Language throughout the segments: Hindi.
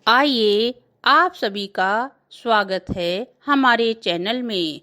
आइए, आप सभी का स्वागत है हमारे चैनल में।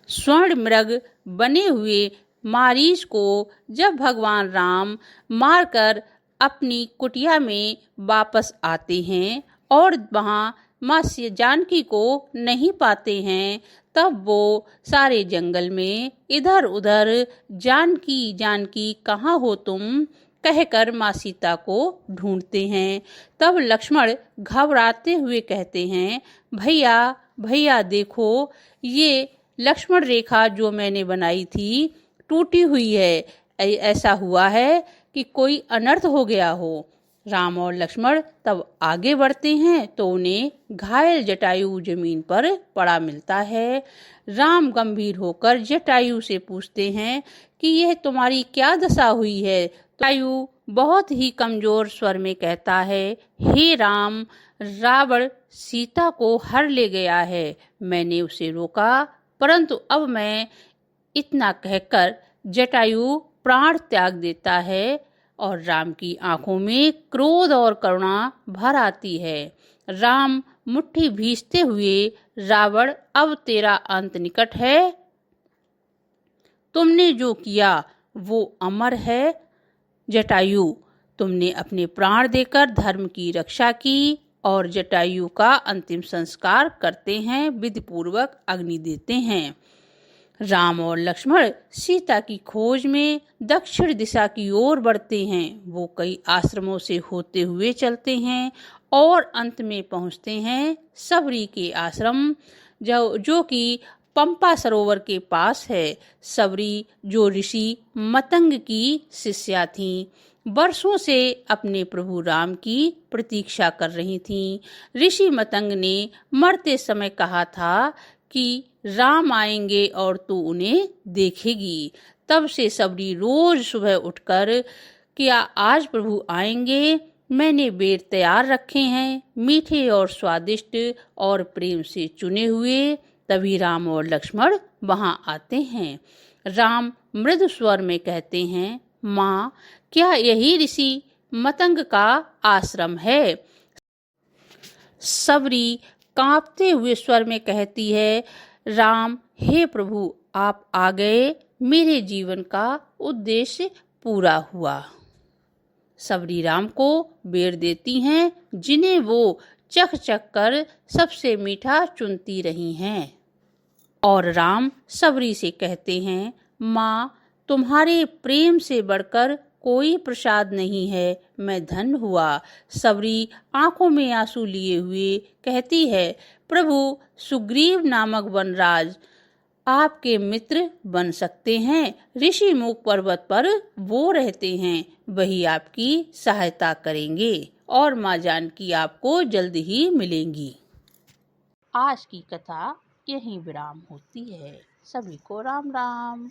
स्वर्ण मृग बने हुए मारीच को जब भगवान राम मारकर अपनी कुटिया में वापस आते हैं और वहाँ माँ जानकी को नहीं पाते हैं, तब वो सारे जंगल में इधर उधर जानकी जानकी कहाँ हो तुम कहकर माँ सीता को ढूंढते हैं। तब लक्ष्मण घबराते हुए कहते हैं, भैया भैया देखो, ये लक्ष्मण रेखा जो मैंने बनाई थी टूटी हुई है। ऐसा हुआ है कि कोई अनर्थ हो गया हो। राम और लक्ष्मण तब आगे बढ़ते हैं तो उन्हें घायल जटायु जमीन पर पड़ा मिलता है। राम गंभीर होकर जटायु से पूछते हैं कि यह तुम्हारी क्या दशा हुई है। जटायु बहुत ही कमजोर स्वर में कहता है, हे राम, रावण सीता को हर ले गया है। मैंने उसे रोका, परंतु अब मैं इतना कहकर जटायु प्राण त्याग देता है और राम की आंखों में क्रोध और करुणा भर आती है। राम मुट्ठी भींचते हुए, रावण अब तेरा अंत निकट है। तुमने जो किया वो अमर है। जटायु, तुमने अपने प्राण देकर धर्म की रक्षा की। और जटायु का अंतिम संस्कार करते हैं, विधि पूर्वक अग्नि देते हैं। राम और लक्ष्मण सीता की खोज में दक्षिण दिशा की ओर बढ़ते हैं। वो कई आश्रमों से होते हुए चलते हैं और अंत में पहुंचते हैं सबरी के आश्रम, जो कि पंपा सरोवर के पास है। सबरी जो ऋषि मतंग की शिष्या थीं, वर्षों से अपने प्रभु राम की प्रतीक्षा कर रही थीं। ऋषि मतंग ने मरते समय कहा था कि राम आएंगे और तू उन्हें देखेगी। तब से सबरी रोज सुबह उठकर, क्या आज प्रभु आएंगे? मैंने बेर तैयार रखे हैं, मीठे और स्वादिष्ट और प्रेम से चुने हुए। तभी राम और लक्ष्मण वहां आते हैं। राम मृदु स्वर में कहते हैं, माँ, क्या यही ऋषि मतंग का आश्रम है? सबरी कांपते हुए स्वर में कहती है, राम, हे प्रभु, आप आ गए, मेरे जीवन का उद्देश्य पूरा हुआ। सबरी राम को बेर देती हैं, जिन्हें वो चख चख कर सबसे मीठा चुनती रही हैं। और राम सबरी से कहते हैं, माँ, तुम्हारे प्रेम से बढ़कर कोई प्रसाद नहीं है, मैं धन्य हुआ। सबरी आंखों में आंसू लिए हुए कहती है, प्रभु, सुग्रीव नामक वनराज आपके मित्र बन सकते हैं। ऋषि मुख पर्वत पर वो रहते हैं, वही आपकी सहायता करेंगे और माँ जानकी आपको जल्द ही मिलेंगी। आज की कथा यहीं विराम होती है। सभी को राम राम।